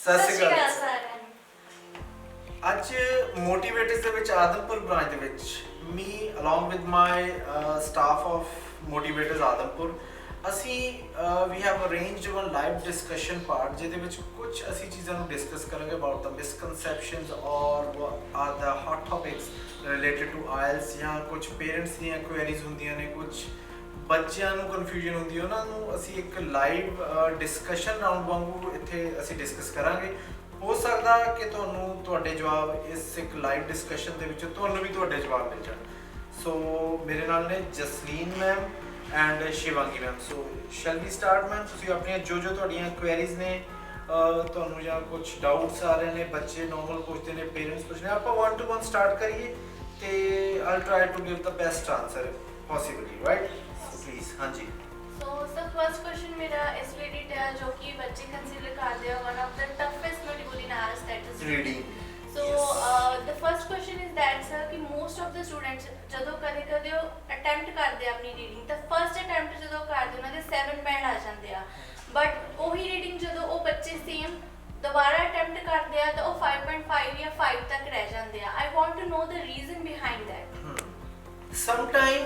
ਸਤਿ ਸ਼੍ਰੀ ਅਕਾਲ ਸਾਰਿਆਂ ਨੂੰ। ਅੱਜ ਮੋਟੀਵੇਟਰਸ ਦੇ ਵਿੱਚ ਆਦਮਪੁਰ ਬ੍ਰਾਂਚ ਦੇ ਵਿੱਚ me along with my staff of motivators Adampur ਅਸੀਂ we have arranged one live discussion part ਜਿਹਦੇ ਵਿੱਚ ਕੁਝ ਅਸੀਂ ਚੀਜ਼ਾਂ ਨੂੰ ਡਿਸਕਸ ਕਰਾਂਗੇ about the misconceptions or what are the hot topics related to IELTS ਜਾਂ ਕੁਝ ਪੇਰੈਂਟਸ ਦੀਆਂ ਕੁਐਰੀਜ਼ ਹੁੰਦੀਆਂ ਨੇ, ਕੁਝ ਬੱਚਿਆਂ ਨੂੰ ਕਨਫਿਊਜ਼ਨ ਹੁੰਦੀ ਹੈ, ਉਹਨਾਂ ਨੂੰ ਅਸੀਂ ਇੱਕ ਲਾਈਵ ਡਿਸਕਸ਼ਨ ਰਾਊਂਡ ਵਾਂਗੂ ਇੱਥੇ ਅਸੀਂ ਡਿਸਕਸ ਕਰਾਂਗੇ। ਹੋ ਸਕਦਾ ਕਿ ਤੁਹਾਨੂੰ ਤੁਹਾਡੇ ਜਵਾਬ ਇਸ ਇੱਕ ਲਾਈਵ ਡਿਸਕਸ਼ਨ ਦੇ ਵਿੱਚ ਤੁਹਾਨੂੰ ਵੀ ਤੁਹਾਡੇ ਜਵਾਬ ਮਿਲ ਜਾਣ। ਸੋ ਮੇਰੇ ਨਾਲ ਨੇ Jasleen ma'am and Shivangi ma'am. So shall we start ma'am, ਤੁਸੀਂ ਆਪਣੀਆਂ ਜੋ ਤੁਹਾਡੀਆਂ ਕੁਐਰੀਜ਼ ਨੇ, ਤੁਹਾਨੂੰ ਜਾਂ ਕੁਝ ਡਾਊਟਸ ਆ ਰਹੇ ਨੇ, ਬੱਚੇ ਨਾਰਮਲ ਪੁੱਛਦੇ ਨੇ, ਪੇਰੈਂਟਸ ਪੁੱਛਦੇ ਨੇ, ਆਪਾਂ 1 to 1 ਸਟਾਰਟ ਕਰੀਏ ਤੇ I'll try to give the best answer possibly, right? Please, ਹਾਂਜੀ। So the first question ਮੇਰਾ ਇਸ ਰਿਲੇਟਡ ਹੈ ਜੋ ਕਿ ਬੱਚੇ ਕੰਸੀਡਰ ਕਰਦੇ ਆ one of the toughest module in ours, that is reading. So the first question is that sir ਕਿ most of the students ਜਦੋਂ ਕਦੇ ਉਹ attempt ਕਰਦੇ ਆ ਆਪਣੀ ਰੀਡਿੰਗ ਤਾਂ ਫਰਸਟ ਅਟੈਂਪਟ ਜਦੋਂ ਕਰਦੇ ਉਹਨਾਂ ਦੇ 7 ਬੈਂਡ ਆ ਜਾਂਦੇ ਆ, ਬਟ ਉਹੀ ਰੀਡਿੰਗ ਜਦੋਂ ਉਹ ਬੱਚੇ ਸੇਮ ਦੁਬਾਰਾ ਅਟੈਂਪਟ ਕਰਦੇ ਆ ਤਾਂ ਉਹ 5.5 ਜਾਂ 5 ਤੱਕ ਰਹਿ ਜਾਂਦੇ ਆ। I want to know the reason behind that. Sometime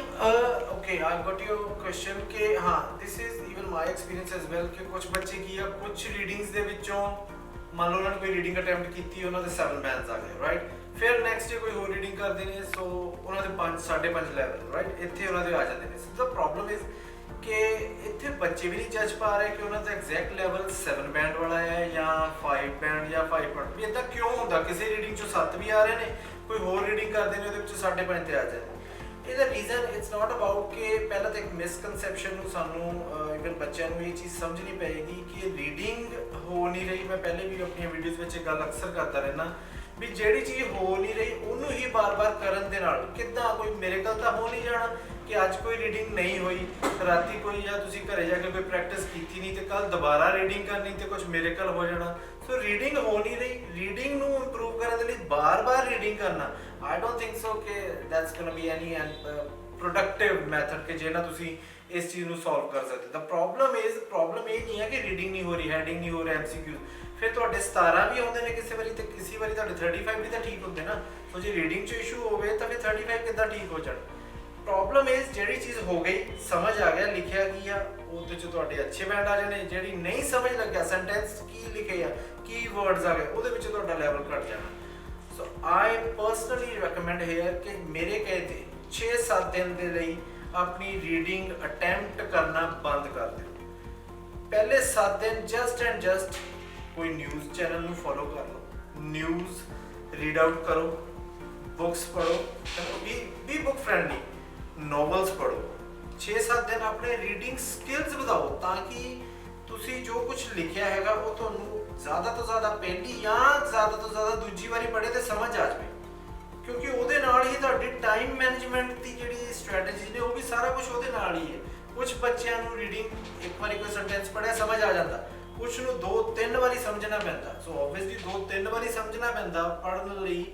okay, I got your question कि हाँ, this is even my experience as well कि कुछ बच्चे की या कुछ readings ਦੇ ਵਿੱਚੋਂ ਮੰਨ ਲਓ ਉਹਨਾਂ ਨੇ ਕੋਈ ਰੀਡਿੰਗ ਅਟੈਂਪਟ ਕੀਤੀ, ਉਹਨਾਂ ਦੇ 7 ਬੈਂਡਸ ਆ ਗਏ, ਰਾਈਟ। ਫਿਰ ਨੈਕਸਟ ਡੇ ਕੋਈ ਹੋਰ ਰੀਡਿੰਗ ਕਰਦੇ ਨੇ, ਸੋ ਉਹਨਾਂ ਦੇ 5 5.5 ਲੈਵਲ, ਰਾਈਟ, ਇੱਥੇ ਉਹਨਾਂ ਦੇ ਆ ਜਾਂਦੇ ਨੇ। ਸੋ ਦਾ ਪ੍ਰੋਬਲਮ ਇਜ਼ ਕਿ ਇੱਥੇ ਬੱਚੇ ਵੀ ਨਹੀਂ ਜੱਜ ਪਾ ਰਹੇ ਕਿ ਉਹਨਾਂ ਦਾ ਐਗਜ਼ੈਕਟ ਲੈਵਲ 7 ਬੈਂਡ ਵਾਲਾ ਹੈ ਜਾਂ 5 ਬੈਂਡ ਜਾਂ 5 ਪੁਆਇੰਟ ਵੀ। ਇੱਦਾਂ ਕਿਉਂ ਹੁੰਦਾ? ਕਿਸੇ ਰੀਡਿੰਗ 'ਚੋਂ 7 ਵੀ ਆ ਰਹੇ ਨੇ, ਕੋਈ ਹੋਰ ਰੀਡਿੰਗ ਕਰਦੇ ਨੇ ਉਹਦੇ ਵਿੱਚੋਂ 5.5 ਤੇ ਆ ਜਾਂਦੇ। ਇਹਦਾ ਰੀਜ਼ਨ ਇਟਸ ਨਾਟ ਅਬਾਊਟ ਕਿ ਪਹਿਲਾਂ ਤਾਂ ਇੱਕ ਮਿਸਕਨਸੈਪਸ਼ਨ ਨੂੰ ਸਾਨੂੰ ਇਵਨ ਬੱਚਿਆਂ ਨੂੰ ਇਹ ਚੀਜ਼ ਸਮਝਣੀ ਪਏਗੀ ਕਿ ਰੀਡਿੰਗ ਹੋ ਨਹੀਂ ਰਹੀ। ਮੈਂ ਪਹਿਲੇ ਵੀ ਆਪਣੀਆਂ ਵੀਡੀਓਜ਼ ਵਿੱਚ ਇਹ ਗੱਲ ਅਕਸਰ ਕਰਦਾ ਰਹਿਣਾ ਵੀ ਜਿਹੜੀ ਚੀਜ਼ ਹੋ ਨਹੀਂ ਰਹੀ ਉਹਨੂੰ ਹੀ ਬਾਰ-ਬਾਰ ਕਰਨ ਦੇ ਨਾਲ ਕਿੱਦਾਂ ਕੋਈ ਮਿਰੇਕਲ ਤਾਂ ਹੋ ਨਹੀਂ ਜਾਣਾ ਕਿ ਅੱਜ ਕੋਈ ਰੀਡਿੰਗ ਨਹੀਂ ਹੋਈ, ਰਾਤੀ ਕੋਈ ਜਾਂ ਤੁਸੀਂ ਘਰੇ ਜਾ ਕੇ ਕੋਈ ਪ੍ਰੈਕਟਿਸ ਕੀਤੀ ਨਹੀਂ ਤੇ ਕੱਲ ਦੁਬਾਰਾ ਰੀਡਿੰਗ ਕਰਨੀ ਤੇ ਕੁਝ ਮਿਰੇਕਲ ਹੋ ਜਾਣਾ। ਸੋ ਰੀਡਿੰਗ ਹੋ ਨਹੀਂ ਰਹੀ, ਰੀਡਿੰਗ ਨੂੰ ਇੰਪਰੂਵ ਕਰਨ ਦੇ ਲਈ ਬਾਰ-ਬਾਰ ਰੀਡਿੰਗ ਕਰਨਾ I don't think so ਕਿ that's gonna be any productive method ਕਿ ਜੇ ਨਾ ਤੁਸੀਂ ਇਸ ਚੀਜ਼ ਨੂੰ ਸੋਲਵ ਕਰ ਸਕਦੇ। The problem ਇਹ ਨਹੀਂ ਹੈ ਕਿ ਰੀਡਿੰਗ ਨਹੀਂ ਹੋ ਰਹੀ, ਹੈਡਿੰਗ ਨਹੀਂ ਹੋ ਰਿਹਾ, MCQ ਫਿਰ ਤੁਹਾਡੇ 17 ਵੀ ਆਉਂਦੇ ਨੇ ਕਿਸੇ ਵਾਰੀ ਤੇ ਕਿਸੇ ਵਾਰੀ ਤੁਹਾਡੇ 35 ਵੀ ਤਾਂ ਠੀਕ ਹੁੰਦੇ ਨਾ। ਸੋ ਜੇ ਰੀਡਿੰਗ 'ਚ ਇਸ਼ੂ ਹੋਵੇ ਤਾਂ ਫਿਰ 35 ਕਿੱਦਾਂ ਠੀਕ ਹੋ ਜਾਣ? ਪ੍ਰੋਬਲਮ ਇਜ਼ ਜਿਹੜੀ ਚੀਜ਼ ਹੋ ਗਈ, ਸਮਝ ਆ ਗਿਆ, ਲਿਖਿਆ ਕੀ ਆ, ਉਹਦੇ 'ਚ ਤੁਹਾਡੇ ਅੱਛੇ ਬੈਂਡ ਆ ਜਾਣੇ। ਜਿਹੜੀ ਨਹੀਂ ਸਮਝ ਲੱਗਿਆ, ਸੈਂਟੈਂਸ ਕੀ ਲਿਖੇ ਆ, ਕੀ ਵਰਡਸ ਆ ਗਏ, ਉਹਦੇ ਵਿੱਚ ਤੁਹਾਡਾ ਲੈਵਲ ਘਟ ਜਾਣਾ। ਸੋ I personally recommend here ਕਿ ਮੇਰੇ ਕਹੇ ਤੇ 6-7 ਦਿਨ ਦੇ ਲਈ ਆਪਣੀ ਰੀਡਿੰਗ ਅਟੈਂਪਟ ਕਰਨਾ ਬੰਦ ਕਰ ਦਿਓ। ਪਹਿਲੇ 7 ਦਿਨ ਜਸਟ ਐਂਡ ਜਸਟ ਕੋਈ ਨਿਊਜ਼ ਚੈਨਲ ਨੂੰ ਫੋਲੋ ਕਰ ਲਓ, ਨਿਊਜ਼ ਰੀਡ ਆਊਟ ਕਰੋ, ਬੁੱਕਸ ਪੜ੍ਹੋ, ਵੀ ਬੁੱਕ ਫ੍ਰੈਂਡਲੀ, ਨੋਵਲਸ ਪੜ੍ਹੋ। 6-7 ਦਿਨ ਆਪਣੇ ਰੀਡਿੰਗ ਸਕਿੱਲਸ ਵਧਾਓ ਤਾਂ ਕਿ ਤੁਸੀਂ ਜੋ ਕੁਝ ਲਿਖਿਆ ਹੈਗਾ ਉਹ ਤੁਹਾਨੂੰ ਜ਼ਿਆਦਾ ਤੋਂ ਜ਼ਿਆਦਾ ਪਹਿਲੀ ਜਾਂ ਜ਼ਿਆਦਾ ਤੋਂ ਜ਼ਿਆਦਾ ਦੂਜੀ ਵਾਰੀ ਪੜ੍ਹੇ ਤੇ ਸਮਝ ਆ ਜਾਵੇ, ਕਿਉਂਕਿ ਉਹਦੇ ਨਾਲ ਹੀ ਤੁਹਾਡੀ ਟਾਈਮ ਮੈਨੇਜਮੈਂਟ ਦੀ ਜਿਹੜੀ ਸਟ੍ਰੈਟਜੀ ਨੇ ਉਹ ਵੀ ਸਾਰਾ ਕੁਝ ਉਹਦੇ ਨਾਲ ਹੀ ਹੈ। ਕੁਝ ਬੱਚਿਆਂ ਨੂੰ ਰੀਡਿੰਗ ਇੱਕ ਵਾਰੀ ਕੋਈ ਸੈਂਟੈਂਸ ਪੜ੍ਹਿਆ ਸਮਝ ਆ ਜਾਂਦਾ, ਕੁਝ ਨੂੰ 2-3 ਵਾਰੀ ਸਮਝਣਾ ਪੈਂਦਾ। ਸੋ ਆਬਵੀਅਸਲੀ 2-3 ਵਾਰੀ ਸਮਝਣਾ ਪੈਂਦਾ ਪੜ੍ਹਨ ਲਈ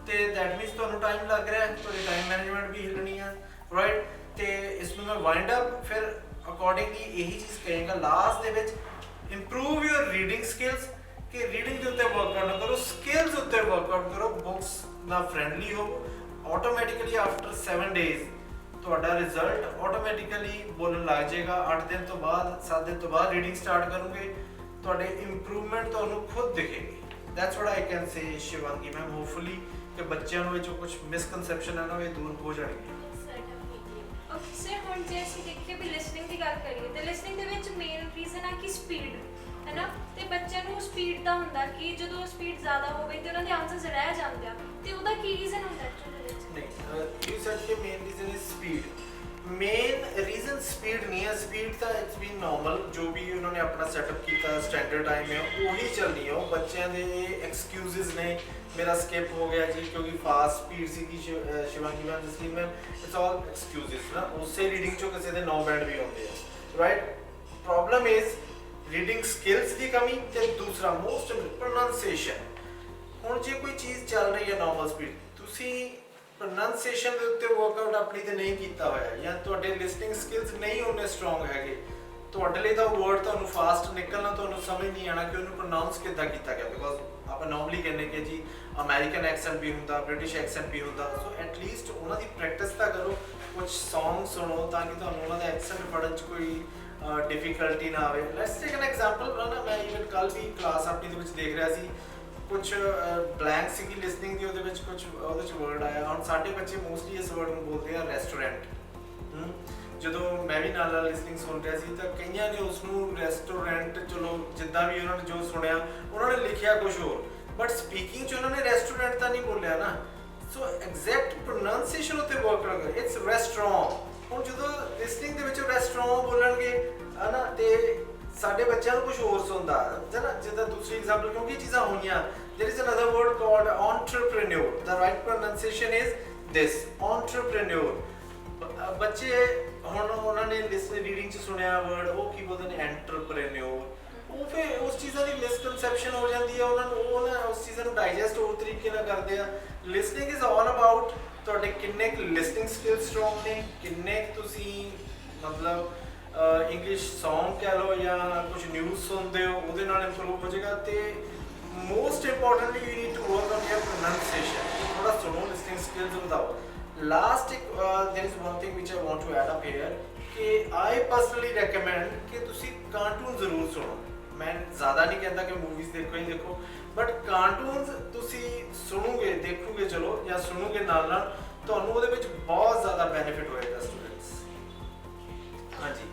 ਤੇ ਦੈਟ ਮੀਨਸ ਤੁਹਾਨੂੰ ਟਾਈਮ ਲੱਗ ਰਿਹਾ, ਤੁਹਾਡੀ ਟਾਈਮ ਮੈਨੇਜਮੈਂਟ ਵੀ ਹਿੱਲਣੀ ਆ, ਰਾਈਟ। ਤੇ ਇਸ ਨੂੰ ਮੈਂ ਵਾਈਂਡ ਅਪ ਫਿਰ ਅਕੋਰਡਿੰਗਲੀ ਇਹੀ ਚੀਜ਼ ਕਹਾਂਗਾ ਲਾਸਟ ਦੇ ਵਿੱਚ, ਇੰਪਰੂਵ ਯੂਰ ਰੀਡਿੰਗ ਸਕਿੱਲਸ ਕਿ ਰੀਡਿੰਗ ਦੇ ਉੱਤੇ ਵਰਕਆਊਟ ਕਰੋ, ਸਕਿੱਲਸ ਉੱਤੇ ਵਰਕਆਊਟ ਕਰੋ, ਬੁੱਕਸ ਨਾਲ ਫ੍ਰੈਂਡਲੀ ਹੋ। ਆਟੋਮੈਟਿਕਲੀ ਆਫਟਰ 7 ਡੇਜ਼ ਤੁਹਾਡਾ ਰਿਜ਼ਲਟ ਆਟੋਮੈਟਿਕਲੀ ਬੋਲਣ ਲੱਗ ਜਾਏਗਾ। 8 ਦਿਨ ਤੋਂ ਬਾਅਦ 7 ਦਿਨ ਤੋਂ ਬਾਅਦ ਰੀਡਿੰਗ ਸਟਾਰਟ ਕਰੋਗੇ, ਤੁਹਾਡੇ ਇੰਪਰੂਵਮੈਂਟ ਤੁਹਾਨੂੰ ਖੁਦ ਦਿਖੇਗੀ। That's what I can say Shivangi ma'am. Hopefully ਕਿ ਬੱਚਿਆਂ ਨੂੰ ਜੋ ਕੁਝ ਮਿਸਕਨਸੈਪਸ਼ਨ ਹੈ ਨਾ ਉਹ ਦੂਰ ਹੋ ਜਾਣਗੇ। ਓਕੇ ਸਰ, ਹੁਣ ਜੇ ਅਸੀਂ ਦੇਖੀਏ ਵੀ ਲਿਸਨਿੰਗ ਦੀ ਗੱਲ ਕਰੀਏ ਤੇ ਲਿਸਨਿੰਗ ਦੇ ਵਿੱਚ ਮੇਨ ਰੀਜ਼ਨ ਹੈ ਕਿ ਸਪੀਡ ਹੈ ਨਾ, ਤੇ ਬੱਚਿਆਂ ਨੂੰ ਸਪੀਡ ਦਾ ਹੁੰਦਾ ਕਿ ਜਦੋਂ ਸਪੀਡ ਜ਼ਿਆਦਾ ਹੋਵੇ ਤੇ ਉਹਨਾਂ ਦੇ ਆਨਸਰਸ ਰਹਿ ਜਾਂਦੇ ਆ, ਤੇ ਉਹਦਾ ਕੀ ਰੀਜ਼ਨ ਹੁੰਦਾ ਇਹਦੇ ਵਿੱਚ? ਨਹੀਂ, ਯੂ ਸੈਡ ਕਿ main reason is speed. Main reason speed ਨਹੀਂ ਹੈ, ਸਪੀਡ ਤਾਂ ਇਟਸ ਬੀਨ ਨਾਰਮਲ, ਜੋ ਵੀ ਉਹਨਾਂ ਨੇ ਆਪਣਾ ਸੈਟਅਪ ਕੀਤਾ ਸਟੈਂਡਰਡ ਟਾਈਮ ਹੈ ਉਹੀ ਚੱਲਣੀ ਹੈ। ਉਹ ਬੱਚਿਆਂ ਦੇ ਐਕਸਕਿਊਜ਼ਸ ਨੇ, ਮੇਰਾ ਸਕਿਪ ਹੋ ਗਿਆ ਜੀ ਕਿਉਂਕਿ ਫਾਸਟ ਸਪੀਡ ਸੀਗੀ Shivangi ma'am, Jasleen ma'am, it's all excuses ਨਾ। ਉਸੇ ਰੀਡਿੰਗ 'ਚੋਂ ਕਿਸੇ ਦੇ 9 ਬੈਂਡ ਵੀ ਆਉਂਦੇ ਆ, right. Problem is reading skills ਦੀ ਕਮੀ ਤੇ ਦੂਸਰਾ ਮੋਸਟ ਪ੍ਰੋਨਾਂਸੀਏਸ਼ਨ। ਹੁਣ ਜੇ ਕੋਈ ਚੀਜ਼ ਚੱਲ ਰਹੀ ਹੈ ਨਾਰਮਲ ਸਪੀਡ, ਤੁਸੀਂ ਪ੍ਰੋਨਾਂਸੀਏਸ਼ਨ ਦੇ ਉੱਤੇ ਵਰਕਆਊਟ ਆਪਣੀ ਤੇ ਨਹੀਂ ਕੀਤਾ ਹੋਇਆ ਜਾਂ ਤੁਹਾਡੇ ਲਿਸਨਿੰਗ ਸਕਿੱਲਸ ਨਹੀਂ ਉਹਨੇ ਸਟਰੋਂਗ ਹੈਗੇ, ਤੁਹਾਡੇ ਲਈ ਤਾਂ ਉਹ ਵਰਡ ਤੁਹਾਨੂੰ ਫਾਸਟ ਨਿਕਲਣਾ, ਤੁਹਾਨੂੰ ਸਮਝ ਨਹੀਂ ਆਣਾ ਕਿ ਉਹਨੂੰ ਪ੍ਰੋਨਾਂਸ ਕਿੱਦਾਂ ਕੀਤਾ ਗਿਆ, ਬਿਕੋਜ਼ ਆਪਾਂ ਨਾਰਮਲੀ ਕਹਿੰਦੇ ਕਿ ਜੀ ਅਮਰੀਕਨ ਐਕਸੈਂਟ ਵੀ ਹੁੰਦਾ, ਬ੍ਰਿਟਿਸ਼ ਐਕਸੈਂਟ ਵੀ ਹੁੰਦਾ। ਸੋ ਐਟਲੀਸਟ ਉਹਨਾਂ ਦੀ ਪ੍ਰੈਕਟਿਸ ਤਾਂ ਕਰੋ, ਕੁਝ ਸੌਂਗ ਸੁਣੋ ਤਾਂ ਕਿ ਤੁਹਾਨੂੰ ਉਹਨਾਂ ਦਾ ਐਕਸੈਂਟ ਪੜ੍ਹਨ 'ਚ ਕੋਈ ਡਿਫਿਕਲਟੀ ਨਾ ਆਵੇ। ਲੈਟਸ ਟੇਕ ਐਨ ਐਗਜ਼ਾਮਪਲ ਨਾ, ਮੈਂ ਇਵਨ ਕੱਲ੍ਹ ਵੀ ਕਲਾਸ ਆਪਣੀ ਦੇ ਵਿੱਚ ਦੇਖ ਰਿਹਾ ਸੀ, ਕੁਝ ਬਲੈਂਕ ਸੀਗੀ ਲਿਸਨਿੰਗ ਦੀ, ਉਹਦੇ ਵਿੱਚ ਕੁਝ ਉਹਦੇ 'ਚ ਵਰਡ ਆਇਆ। ਹੁਣ ਸਾਡੇ ਬੱਚੇ ਮੋਸਟਲੀ ਇਸ ਵਰਡ ਨੂੰ ਬੋਲਦੇ ਆ ਰੈਸਟੋਰੈਂਟ। ਜਦੋਂ ਮੈਂ ਵੀ ਨਾਲ ਲਿਸਨਿੰਗ ਸੁਣ ਰਿਹਾ ਸੀ ਤਾਂ ਕਈਆਂ ਨੇ ਉਸ ਨੂੰ ਰੈਸਟੋਰੈਂਟ, ਚਲੋ ਜਿੱਦਾਂ ਵੀ ਉਹਨਾਂ ਨੇ ਜੋ ਸੁਣਿਆ ਉਹਨਾਂ ਨੇ ਲਿਖਿਆ ਕੁਝ ਹੋਰ, ਬਟ ਸਪੀਕਿੰਗ 'ਚ ਉਹਨਾਂ ਨੇ ਰੈਸਟੋਰੈਂਟ ਤਾਂ ਨਹੀਂ ਬੋਲਿਆ ਨਾ। ਸੋ ਐਗਜ਼ੈਕਟ ਪ੍ਰੋਨਾਂਸੀਏਸ਼ਨ ਉੱਤੇ ਵਰਕ ਕਰੋ, ਇਟਸ ਰੈਸਟੋਰੈਂਟ। ਹੁਣ ਜਦੋਂ ਲਿਸਨਿੰਗ ਦੇ ਵਿੱਚ ਰੈਸਟੋਰੈਂਟ ਬੋਲਣਗੇ ਹੈ ਨਾ, ਤੇ ਸਾਡੇ ਬੱਚਿਆਂ ਨੂੰ ਕੁਝ ਹੋਰ ਸੁਣਦਾ ਹੈ ਨਾ। ਜਿੱਦਾਂ ਦੂਸਰੀ ਐਗਜ਼ਾਮਪਲ, ਕਿਉਂਕਿ ਇਹ ਚੀਜ਼ਾਂ ਹੋਈਆਂ, there is another word called entrepreneur, the right pronunciation is this, entrepreneur। ਬੱਚੇ ਹੁਣ ਉਹਨਾਂ ਨੇ ਲਿਸਨ ਰੀਡਿੰਗ 'ਚ ਸੁਣਿਆ ਵਰਡ, ਉਹ ਕੀ ਬੋਲਦੇ ਨੇ ਐਂਟਰਪ੍ਰੇਨਿਓਰ, ਉਹ ਫਿਰ ਉਸ ਚੀਜ਼ਾਂ ਦੀ ਮਿਸਕਨਸੈਪਸ਼ਨ ਹੋ ਜਾਂਦੀ ਹੈ ਉਹਨਾਂ ਨੂੰ, ਉਹ ਨਾ ਉਸ ਚੀਜ਼ਾਂ ਨੂੰ ਡਾਈਜੈਸਟ ਹੋਰ ਤਰੀਕੇ ਨਾਲ ਕਰਦੇ ਆ। ਲਿਸਨਿੰਗ ਇਜ਼ ਆਲ ਅਬਾਊਟ ਤੁਹਾਡੇ ਕਿੰਨੇ ਕੁ ਲਿਸਨਿੰਗ ਸਕਿੱਲ ਸਟਰੋਂਗ ਨੇ, ਕਿੰਨੇ ਕੁ ਤੁਸੀਂ ਮਤਲਬ ਇੰਗਲਿਸ਼ ਸੌਂਗ ਕਹਿ ਲਓ ਜਾਂ ਕੁਝ ਨਿਊਜ਼ ਸੁਣਦੇ ਹੋ, ਉਹਦੇ ਨਾਲ ਇੰਪਰੂਵ ਹੋ ਜਾਏਗਾ। ਤੇ most importantly you need to work on your pronunciation, ਥੋੜਾ ਸੁਣੋ, ਲਿਸਨਿੰਗ ਸਕਿੱਲਸ ਵਧਾਓ। ਲਾਸਟ ਇੱਕ there is one thing which I want to add up here ਕਿ I personally recommend ਕਿ ਤੁਸੀਂ ਕਾਰਟੂਨ ਜ਼ਰੂਰ ਸੁਣੋ। ਮੈਂ ਜ਼ਿਆਦਾ ਨਹੀਂ ਕਹਿੰਦਾ ਕਿ ਮੂਵੀਜ਼ ਦੇਖੋ ਹੀ ਦੇਖੋ, ਬਟ ਕਾਰਟੂਨਸ ਤੁਸੀਂ ਸੁਣੋਗੇ, ਦੇਖੋਗੇ ਚਲੋ, ਜਾਂ ਸੁਣੋਗੇ ਨਾਲ ਨਾਲ, ਤੁਹਾਨੂੰ ਉਹਦੇ ਵਿੱਚ ਬਹੁਤ ਜ਼ਿਆਦਾ ਬੈਨੀਫਿਟ ਹੋਏਗਾ ਸਟੂਡੈਂਟਸ। ਹਾਂਜੀ,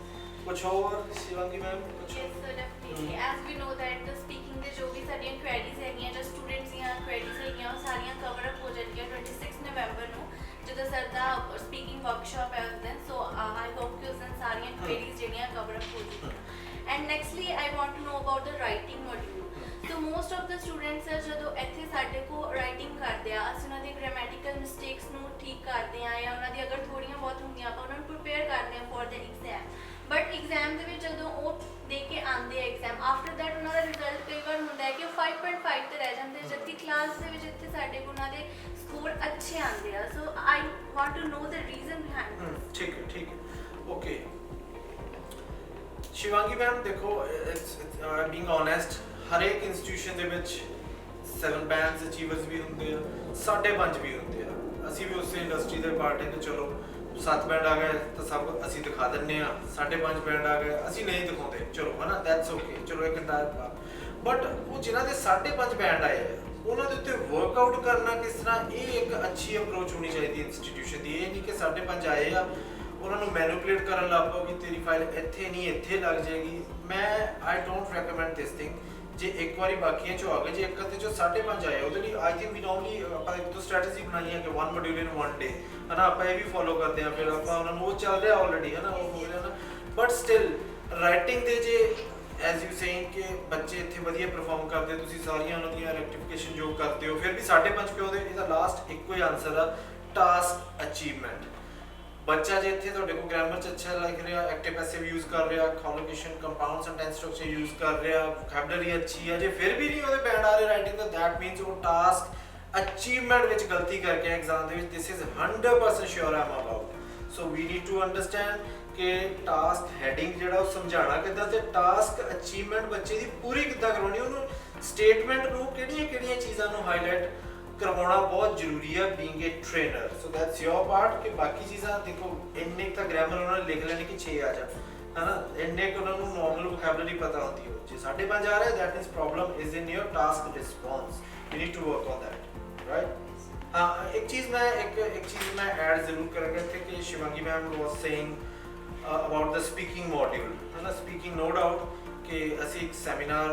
ਕੁਝ ਹੋਰ Shivangi ma'am? Yes sir, definitely. As we know that the speaking ਦੇ ਜੋ ਵੀ ਸਾਡੀਆਂ ਕੁਐਰੀਜ਼ ਹੈਗੀਆਂ ਜਾਂ ਸਟੂਡੈਂਟਸ ਦੀਆਂ ਕੁਐਰੀਜ਼ ਹੈਗੀਆਂ, ਉਹ ਸਾਰੀਆਂ ਕਵਰ ਅਪ ਹੋ ਜਾਣਗੀਆਂ 26 ਨਵੰਬਰ ਨੂੰ ਜਦੋਂ ਸਰ ਦਾ ਸਪੀਕਿੰਗ ਵਰਕਸ਼ਾਪ ਹੈ ਉਸ ਦਿਨ। ਸੋ ਆਈ ਹੋਪ ਕਿ ਉਸ ਦਿਨ ਸਾਰੀਆਂ ਕੁਐਰੀਜ਼ ਜਿਹੜੀਆਂ ਕਵਰ ਅਪ ਹੋ ਜਾਣਗੀਆਂ। And nextly I want to know about the writing module. So most of the students ਜਦੋਂ ਇੱਥੇ ਸਾਡੇ ਕੋਲ ਰਾਈਟਿੰਗ ਕਰਦੇ ਆ, ਅਸੀਂ ਉਹਨਾਂ ਦੀ ਗ੍ਰਾਮੈਟੀਕਲ ਮਿਸਟੇਕਸ ਨੂੰ ਠੀਕ ਕਰਦੇ ਆ, ਜਾਂ ਉਹਨਾਂ ਦੀ ਅਗਰ ਥੋੜ੍ਹੀਆਂ ਬਹੁਤ ਹੁੰਦੀਆਂ ਆਪਾਂ ਉਹਨਾਂ ਨੂੰ ਪ੍ਰੀਪੇਅਰ ਕਰਦੇ ਆ for the exam. But exam ਦੇ ਵਿੱਚ ਜਦੋਂ ਉਹ ਦੇ ਕੇ ਆਉਂਦੇ ਆ ਐਗਜ਼ਾਮ, ਆਫਟਰ ਦੈਟ ਉਹਨਾਂ ਦਾ ਰਿਜ਼ਲਟ ਕਈ ਵਾਰ ਹੁੰਦਾ ਹੈ ਕਿ ਉਹ 5.5 ਤੇ ਰਹਿ ਜਾਂਦੇ, ਜਦਕਿ ਕਲਾਸ ਦੇ ਵਿੱਚ ਇੱਥੇ ਸਾਡੇ ਕੋਲ ਉਹਨਾਂ ਦੇ ਸਕੋਰ ਅੱਛੇ ਆਉਂਦੇ ਆ। So I want to know the reason behind this. ਠੀਕ ਹੈ, ਠੀਕ ਹੈ, ਓਕੇ। ਸ਼ਿਵਾਂਗੀ ਮੈਮ ਦੇਖੋ, ਬੀਇੰਗ ਓਨੈਸਟ, ਹਰੇਕ ਇੰਸਟੀਟਿਊਸ਼ਨ ਦੇ ਵਿੱਚ 7 ਬੈਂਡਸ ਅਚੀਵਰਸ ਵੀ ਹੁੰਦੇ ਆ, 5.5 ਵੀ ਹੁੰਦੇ ਆ। ਅਸੀਂ ਵੀ ਉਸੇ ਇੰਡਸਟਰੀ ਦੇ ਪਾਰਟ ਹਾਂ ਕਿ ਚਲੋ 7 ਬੈਂਡ ਆ ਗਏ ਤਾਂ ਸਭ ਅਸੀਂ ਦਿਖਾ ਦਿੰਦੇ ਆ, 5.5 ਬੈਂਡ ਆ ਗਏ ਅਸੀਂ ਨਹੀਂ ਦਿਖਾਉਂਦੇ, ਚਲੋ ਹੈ ਨਾ, ਦੈਟਸ ਓਕੇ, ਚਲੋ ਇੱਕ ਇੰਟਾਇਰ। ਬਟ ਉਹ ਜਿਨ੍ਹਾਂ ਦੇ 5.5 ਬੈਂਡ ਆਏ ਆ, ਉਹਨਾਂ ਦੇ ਉੱਤੇ ਵਰਕਆਊਟ ਕਰਨਾ ਕਿਸ ਤਰ੍ਹਾਂ, ਇਹ ਇੱਕ ਅੱਛੀ ਅਪਰੋਚ ਹੋਣੀ ਚਾਹੀਦੀ ਇੰਸਟੀਟਿਊਸ਼ਨ ਦੀ। ਇਹ ਨਹੀਂ ਕਿ 5.5 ਆਏ ਆ ਉਹਨਾਂ ਨੂੰ ਮੈਨੂਪੂਲੇਟ ਕਰਨ ਲੱਗ ਪਓ ਕਿ ਤੇਰੀ ਫਾਈਲ ਇੱਥੇ ਨਹੀਂ ਇੱਥੇ ਲੱਗ ਜਾਏਗੀ। ਮੈਂ I don't recommend this thing. ਜੇ ਇੱਕ ਵਾਰੀ ਬਾਕੀਆਂ ਚੋਂ ਆ ਗਏ, ਜੇ ਇੱਕ ਤੇ ਚੋਂ 5.5 ਆਏ, ਉਹਦੇ ਲਈ ਆਈ ਥਿੰਕ ਵੀ ਨਾਰਮਲੀ ਆਪਾਂ ਇੱਕ ਦੋ ਸਟ੍ਰੈਟਜੀ ਬਣਾਈ ਹੈ ਕਿ 1 ਮੋਡਿਊਲ ਇਨ 1 ਡੇ, ਹੈ ਨਾ, ਆਪਾਂ ਇਹ ਵੀ ਫੋਲੋ ਕਰਦੇ ਹਾਂ। ਫਿਰ ਆਪਾਂ ਉਹਨਾਂ ਨੂੰ, ਉਹ ਚੱਲ ਰਿਹਾ ਆਲਰੇਡੀ, ਹੈ ਨਾ, ਉਹ ਹੋ ਰਿਹਾ ਨਾ। ਬਟ ਸਟਿਲ ਰਾਈਟਿੰਗ ਦੇ ਜੇ ਐਜ਼ ਯੂ ਸੇਇੰਗ ਕਿ ਬੱਚੇ ਇੱਥੇ ਵਧੀਆ ਪਰਫਾਰਮ ਕਰਦੇ, ਤੁਸੀਂ ਸਾਰੀਆਂ ਉਹਨਾਂ ਦੀਆਂ ਰੈਕਟੀਫਿਕੇਸ਼ਨ ਜੋ ਕਰਦੇ ਹੋ, ਫਿਰ ਵੀ 5.5 ਕਿਉਂ ਦੇ? ਇਹਦਾ ਲਾਸਟ ਇੱਕੋ ਹੀ ਆਨਸਰ ਆ, ਟਾਸਕ ਅਚੀਵਮੈਂਟ। ਬੱਚਾ ਜੇ ਇੱਥੇ ਤੁਹਾਡੇ ਕੋਲ ਗ੍ਰਾਮਰ 'ਚ ਅੱਛਾ ਲਿਖ ਰਿਹਾ, ਐਕਟਿਵ ਪੈਸਿਵ ਯੂਜ਼ ਕਰ ਰਿਹਾ, ਕੋਲੋਕੇਸ਼ਨ, ਕੰਪਾਊਂਡ ਸੈਂਟੈਂਸ ਸਟਰਕਚਰ ਯੂਜ਼ ਕਰ ਰਿਹਾ, ਵੋਕੈਬਲਰੀ ਅੱਛੀ ਹੈ, ਜੇ ਫਿਰ ਵੀ ਨਹੀਂ ਉਹਦੇ ਬੈਂਡ ਆ ਰਹੇ ਰਾਈਟਿੰਗ ਦਾ, ਦੈਟ ਮੀਨਸ ਉਹ ਟਾਸਕ ਅਚੀਵਮੈਂਟ ਵਿੱਚ ਗਲਤੀ ਕਰਕੇ ਐਗਜ਼ਾਮ ਦੇ ਵਿੱਚ। This is 100% sure I'm about. So we need to understand ਕਿ ਟਾਸਕ ਹੈਡਿੰਗ ਜਿਹੜਾ ਉਹ ਸਮਝਾਉਣਾ ਕਿੱਦਾਂ, ਤੇ ਟਾਸਕ ਅਚੀਵਮੈਂਟ ਬੱਚੇ ਦੀ ਪੂਰੀ ਕਿੱਦਾਂ ਕਰਵਾਉਣੀ, ਉਹਨੂੰ ਸਟੇਟਮੈਂਟ ਨੂੰ ਕਿਹੜੀਆਂ ਚੀਜ਼ਾਂ ਨੂੰ ਹਾਈਲਾਈਟ ਕਰਵਾਉਣਾ ਬਹੁਤ ਜ਼ਰੂਰੀ ਹੈ being A trainer. So that's your part. ਕਿ ਬਾਕੀ ਚੀਜ਼ਾਂ ਦੇਖੋ, ਇੰਨੇ ਤਾਂ ਗ੍ਰਾਮਰ ਉਹਨਾਂ ਨੇ ਲਿਖ ਲੈਣੀ ਕਿ 6 ਆ ਜਾਣ, ਹੈ ਨਾ, ਇੰਨੇ ਕੁ ਉਹਨਾਂ ਨੂੰ ਨੋਰਮਲ ਵੋਕੈਬਲਰੀ ਪਤਾ ਹੁੰਦੀ ਹੈ। ਜੇ 5.5 ਆ ਰਿਹਾ, that means problem is in your task response, you need to work on that, right. ਹਾਂ, ਇੱਕ ਚੀਜ਼ ਮੈਂ ਐਡ ਜ਼ਰੂਰ ਕਰਾਂਗਾ ਇੱਥੇ ਕਿ Shivangi ma'am was saying about the speaking module, ਹੈ ਨਾ। ਸਪੀਕਿੰਗ ਨੋ ਡਾਊਟ ਕਿ ਅਸੀਂ ਇੱਕ ਸੈਮੀਨਾਰ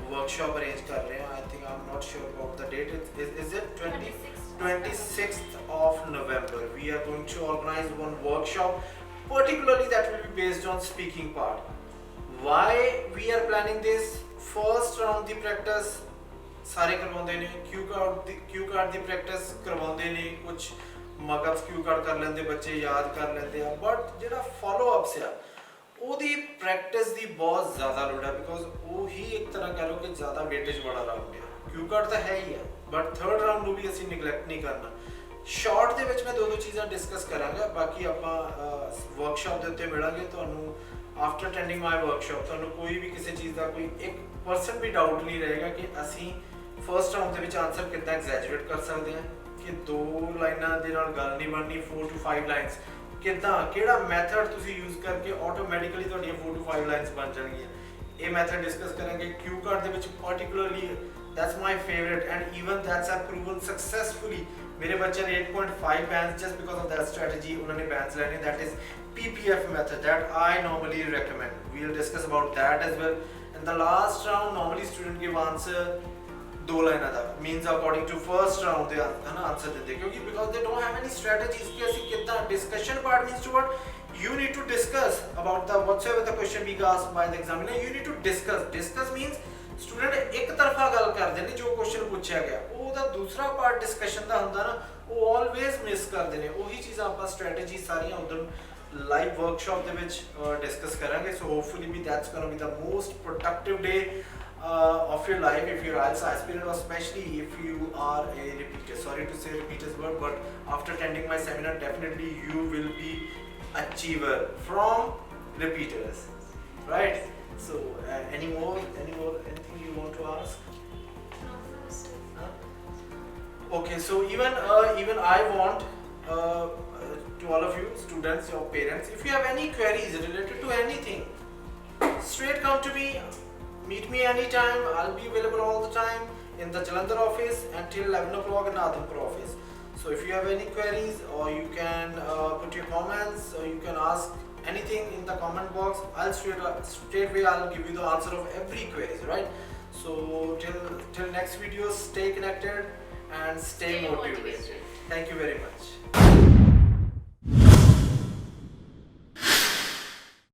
workshop arrange कर रहे हैं। I think I'm not sure about the date. Is it 26th of November? We are going to organize one workshop, particularly that will be based on speaking part. Why we are planning this? First round the practice ਸਾਰੇ ਕਰਵਾਉਂਦੇ ਨੇ, Q card ਦੀ practice ਕਰਵਾਉਂਦੇ ਨੇ, ਕੁਝ ਮਗਅਪਸ Q card ਕਰ ਲੈਂਦੇ ਬੱਚੇ, ਯਾਦ ਕਰ ਲੈਂਦੇ ਆ, ਬਟ ਜਿਹੜਾ ਫੋਲੋ ਅਪਸ ਆ ਉਹਦੀ ਪ੍ਰੈਕਟਿਸ ਦੀ ਬਹੁਤ ਜ਼ਿਆਦਾ ਲੋੜ ਹੈ, ਬਿਕੋਜ਼ ਉਹ ਹੀ ਇੱਕ ਤਰ੍ਹਾਂ ਕਹਿ ਲਓ ਕਿ ਜ਼ਿਆਦਾ ਵੇਟੇਜ ਵਾਲਾ ਰਾਊਂਡ ਹੈ। ਕਿਊ ਕਾਰਡ ਤਾਂ ਹੈ ਹੀ ਹੈ, ਬਟ ਥਰਡ ਰਾਊਂਡ ਨੂੰ ਵੀ ਅਸੀਂ ਨਿਗਲੈਕਟ ਨਹੀਂ ਕਰਨਾ। ਸ਼ਾਰਟ ਦੇ ਵਿੱਚ ਮੈਂ ਦੋ ਚੀਜ਼ਾਂ ਡਿਸਕਸ ਕਰਾਂਗਾ, ਬਾਕੀ ਆਪਾਂ ਵਰਕਸ਼ਾਪ ਦੇ ਉੱਤੇ ਮਿਲਾਂਗੇ। ਤੁਹਾਨੂੰ आफ्टर अटेंडिंग माई वर्कशॉप ਤੁਹਾਨੂੰ ਕੋਈ ਵੀ ਕਿਸੇ ਚੀਜ਼ ਦਾ ਕੋਈ 1% ਵੀ ਡਾਊਟ ਨਹੀਂ ਰਹੇਗਾ ਕਿ ਅਸੀਂ ਫਰਸਟ ਰਾਉਂਡ ਦੇ ਵਿੱਚ ਆਨਸਰ ਕਿੱਦਾਂ ਐਗਜ਼ੈਜਰੇਟ ਕਰ ਸਕਦੇ ਹਾਂ, ਕਿ 2 ਲਾਈਨਾਂ ਦੇ ਨਾਲ ਗੱਲ ਨਹੀਂ ਬਣਨੀ, 4 to 5 ਲਾਈਨਸ ਕਿੱਦਾਂ, ਕਿਹੜਾ ਮੈਥਡ ਤੁਸੀਂ ਯੂਜ਼ ਕਰਕੇ ਆਟੋਮੈਟਿਕਲੀ ਤੁਹਾਡੀਆਂ 4 to 5 ਲਾਈਨਸ ਬਣ ਜਾਣਗੀਆਂ। ਇਹ ਮੈਥਡ ਡਿਸਕਸ ਕਰਾਂਗੇ। ਕਿਊ ਕਾਰਡ ਦੇ ਵਿੱਚ particularly that's my favorite and even that's have proven successfully। मेरे बच्चे ने 8.5 bands just because of that strategy उन्होंने bands लेने, that is PPF method that I normally recommend। we'll discuss about that as well। in the last round normally student give answer 2 लाइना ਦਾ means according to first round ਦੇ ਹਨਾ answer ਦਿੰਦੇ, ਕਿਉਂਕਿ because they don't have any strategies ਕਿ ਅਸੀਂ ਕਿੱਦਾਂ discussion part means to what you need to discuss about the whatsoever the question being asked by the examiner, you need to discuss means student ਇੱਕ ਤਰਫਾ ਗੱਲ ਕਰਦੇ ਨੇ, ਜੋ question ਪੁੱਛਿਆ ਗਿਆ ਉਹਦਾ ਦੂਸਰਾ ਪਾਰਟ ਡਿਸਕਸ਼ਨ ਦਾ ਹੁੰਦਾ ਨਾ, ਉਹ ਆਲਵੇਜ਼ ਮਿਸ ਕਰਦੇ ਨੇ। ਉਹੀ ਚੀਜ਼ਾਂ ਆਪਾਂ ਸਟ੍ਰੈਟਜੀ ਸਾਰੀਆਂ ਉਧਰ ਲਾਈਵ ਵਰਕਸ਼ਾਪ ਦੇ ਵਿੱਚ ਡਿਸਕਸ ਕਰਾਂਗੇ। So hopefully we that's going to be the most productive day of your life if you're IELTS aspirant, or especially if you are a repeater। sorry to say repeaters word, but after attending my seminar definitely you will be achiever from repeaters, right? So anything you want to ask? No, first. Huh? Okay, so even I want to all of you students, your parents, if you have any queries related to anything, straight come to me, meet me anytime। I'll be available all the time in the Jalandhar office until 11 o'clock in Adhampur office। So if you have any queries, or you can put your comments, or you can ask anything in the comment box, I'll straight away I'll give you the answer of every queries, right? So till next video, stay connected and stay motivated। Thank you very much।